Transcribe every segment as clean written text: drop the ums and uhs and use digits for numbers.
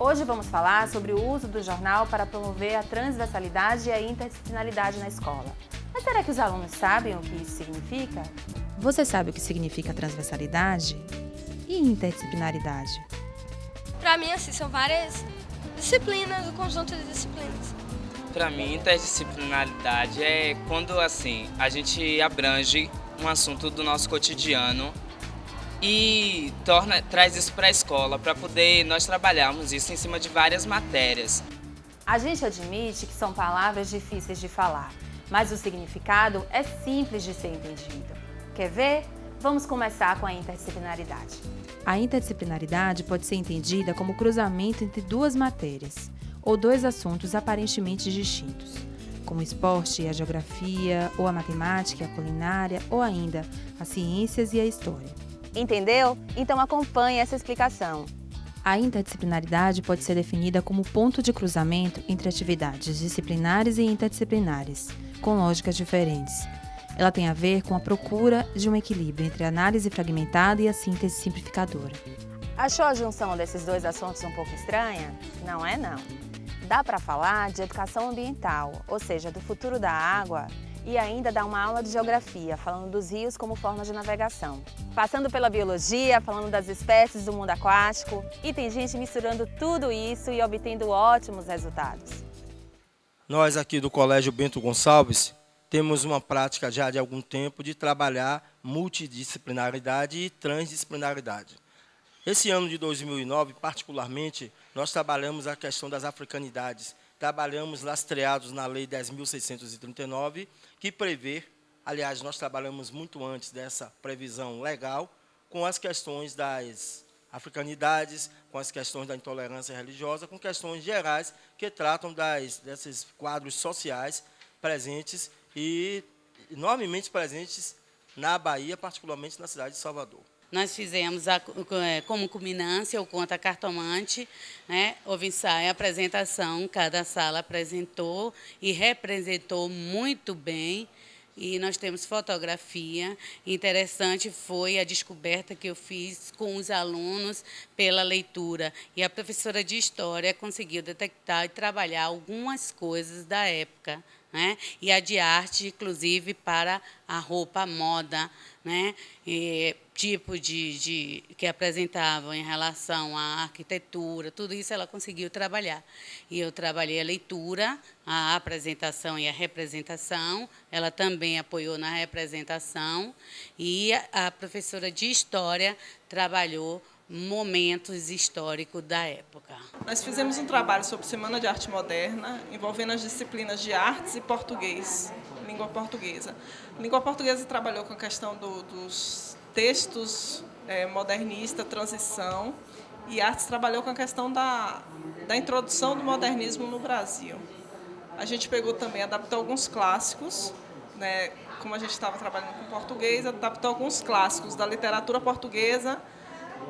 Hoje vamos falar sobre o uso do jornal para promover a transversalidade e a interdisciplinaridade na escola. Mas será que os alunos sabem o que isso significa? Você sabe o que significa transversalidade e interdisciplinaridade? Para mim, assim, são várias disciplinas, um conjunto de disciplinas. Para mim, interdisciplinaridade é quando assim a gente abrange um assunto do nosso cotidiano e traz isso para a escola para poder nós trabalharmos isso em cima de várias matérias. A gente admite que são palavras difíceis de falar, mas o significado é simples de ser entendido. Quer ver? Vamos começar com a interdisciplinaridade. A interdisciplinaridade pode ser entendida como cruzamento entre duas matérias ou dois assuntos aparentemente distintos, como o esporte e a geografia, ou a matemática e a culinária, ou ainda as ciências e a história. Entendeu? Então acompanhe essa explicação. A interdisciplinaridade pode ser definida como ponto de cruzamento entre atividades disciplinares e interdisciplinares, com lógicas diferentes. Ela tem a ver com a procura de um equilíbrio entre a análise fragmentada e a síntese simplificadora. Achou a junção desses dois assuntos um pouco estranha? Não é não. Dá para falar de educação ambiental, ou seja, do futuro da água, e ainda dar uma aula de geografia, falando dos rios como forma de navegação. Passando pela biologia, falando das espécies do mundo aquático, e tem gente misturando tudo isso e obtendo ótimos resultados. Nós aqui do Colégio Bento Gonçalves temos uma prática já de algum tempo de trabalhar multidisciplinaridade e transdisciplinaridade. Esse ano de 2009, particularmente, nós trabalhamos a questão das africanidades. Trabalhamos lastreados na Lei 10.639, que prevê, aliás, nós trabalhamos muito antes dessa previsão legal, com as questões das africanidades, com as questões da intolerância religiosa, com questões gerais que tratam desses quadros sociais presentes e enormemente presentes na Bahia, particularmente na cidade de Salvador. Nós fizemos como culminância o Conta Cartomante, né? Houve ensaio, apresentação, cada sala apresentou e representou muito bem. E nós temos fotografia. Interessante foi a descoberta que eu fiz com os alunos pela leitura. E a professora de História conseguiu detectar e trabalhar algumas coisas da época, né? E a de arte, inclusive, para a roupa, a moda, né? E tipo que apresentavam em relação à arquitetura, tudo isso ela conseguiu trabalhar. E eu trabalhei a leitura, a apresentação e a representação, ela também apoiou na representação, e a professora de História trabalhou momentos históricos da época. Nós fizemos um trabalho sobre Semana de Arte Moderna, envolvendo as disciplinas de artes e português, língua portuguesa. Língua portuguesa trabalhou com a questão dos textos modernista, transição, e artes trabalhou com a questão da introdução do modernismo no Brasil. A gente pegou também, adaptou alguns clássicos, né, como a gente estava trabalhando com português, adaptou alguns clássicos da literatura portuguesa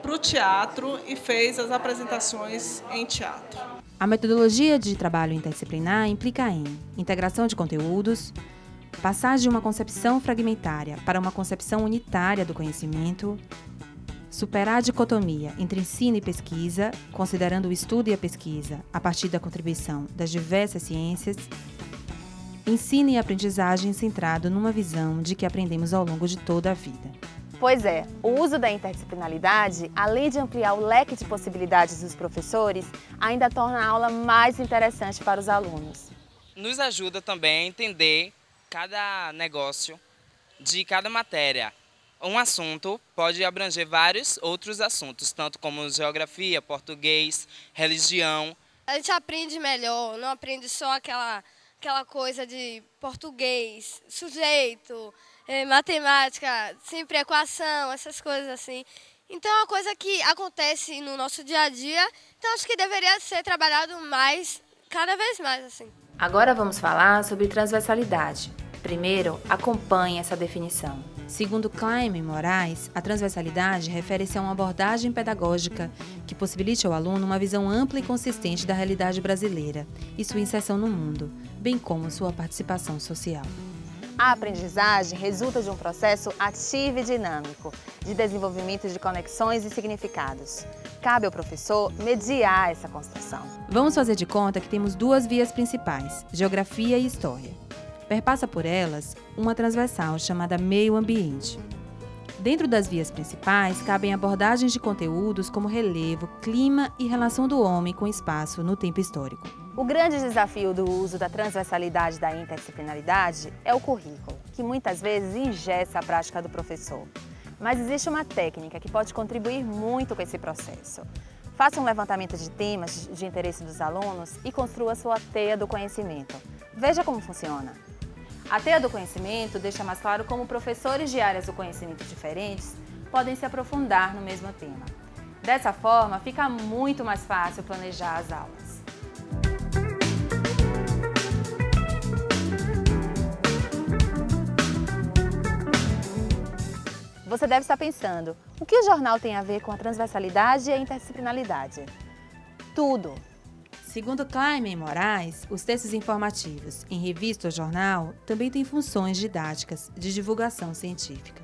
para o teatro e fez as apresentações em teatro. A metodologia de trabalho interdisciplinar implica em integração de conteúdos, passagem de uma concepção fragmentária para uma concepção unitária do conhecimento, superar a dicotomia entre ensino e pesquisa, considerando o estudo e a pesquisa a partir da contribuição das diversas ciências, ensino e aprendizagem centrado numa visão de que aprendemos ao longo de toda a vida. Pois é, o uso da interdisciplinaridade, além de ampliar o leque de possibilidades dos professores, ainda torna a aula mais interessante para os alunos. Nos ajuda também a entender cada negócio de cada matéria. Um assunto pode abranger vários outros assuntos, tanto como geografia, português, religião. A gente aprende melhor, não aprende só aquela coisa de português, sujeito, matemática, sempre equação, essas coisas assim. Então é uma coisa que acontece no nosso dia a dia, então acho que deveria ser trabalhado mais, cada vez mais assim. Agora vamos falar sobre transversalidade. Primeiro, acompanhe essa definição. Segundo Klein e Moraes, a transversalidade refere-se a uma abordagem pedagógica que possibilite ao aluno uma visão ampla e consistente da realidade brasileira e sua inserção no mundo, bem como sua participação social. A aprendizagem resulta de um processo ativo e dinâmico, de desenvolvimento de conexões e significados. Cabe ao professor mediar essa construção. Vamos fazer de conta que temos duas vias principais, geografia e história. Perpassa por elas uma transversal chamada meio ambiente. Dentro das vias principais, cabem abordagens de conteúdos como relevo, clima e relação do homem com o espaço no tempo histórico. O grande desafio do uso da transversalidade e da interdisciplinaridade é o currículo, que muitas vezes engessa a prática do professor. Mas existe uma técnica que pode contribuir muito com esse processo. Faça um levantamento de temas de interesse dos alunos e construa sua teia do conhecimento. Veja como funciona. A teia do conhecimento deixa mais claro como professores de áreas do conhecimento diferentes podem se aprofundar no mesmo tema. Dessa forma, fica muito mais fácil planejar as aulas. Você deve estar pensando, o que o jornal tem a ver com a transversalidade e a interdisciplinaridade? Tudo! Segundo Kleiman e Moraes, os textos informativos em revista ou jornal também têm funções didáticas de divulgação científica.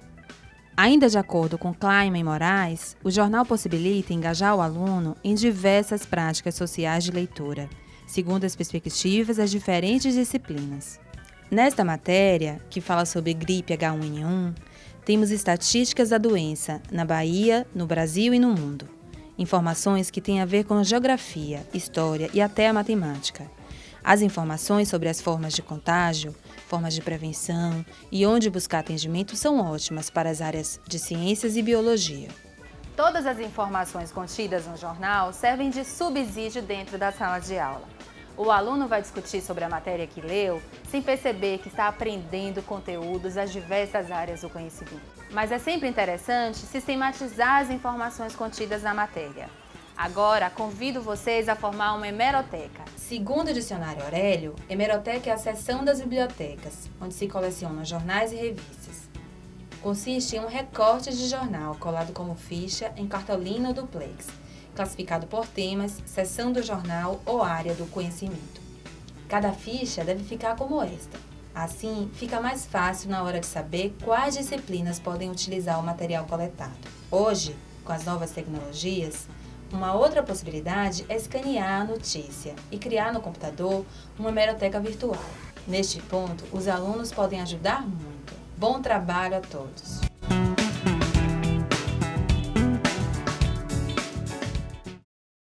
Ainda de acordo com Kleiman e Moraes, o jornal possibilita engajar o aluno em diversas práticas sociais de leitura, segundo as perspectivas das diferentes disciplinas. Nesta matéria, que fala sobre gripe H1N1, temos estatísticas da doença na Bahia, no Brasil e no mundo. Informações que têm a ver com geografia, história e até a matemática. As informações sobre as formas de contágio, formas de prevenção e onde buscar atendimento são ótimas para as áreas de ciências e biologia. Todas as informações contidas no jornal servem de subsídio dentro da sala de aula. O aluno vai discutir sobre a matéria que leu sem perceber que está aprendendo conteúdos das diversas áreas do conhecimento. Mas é sempre interessante sistematizar as informações contidas na matéria. Agora, convido vocês a formar uma hemeroteca. Segundo o dicionário Aurélio, hemeroteca é a seção das bibliotecas, onde se colecionam jornais e revistas. Consiste em um recorte de jornal colado como ficha em cartolina ou duplex, classificado por temas, seção do jornal ou área do conhecimento. Cada ficha deve ficar como esta. Assim, fica mais fácil na hora de saber quais disciplinas podem utilizar o material coletado. Hoje, com as novas tecnologias, uma outra possibilidade é escanear a notícia e criar no computador uma hemeroteca virtual. Neste ponto, os alunos podem ajudar muito. Bom trabalho a todos!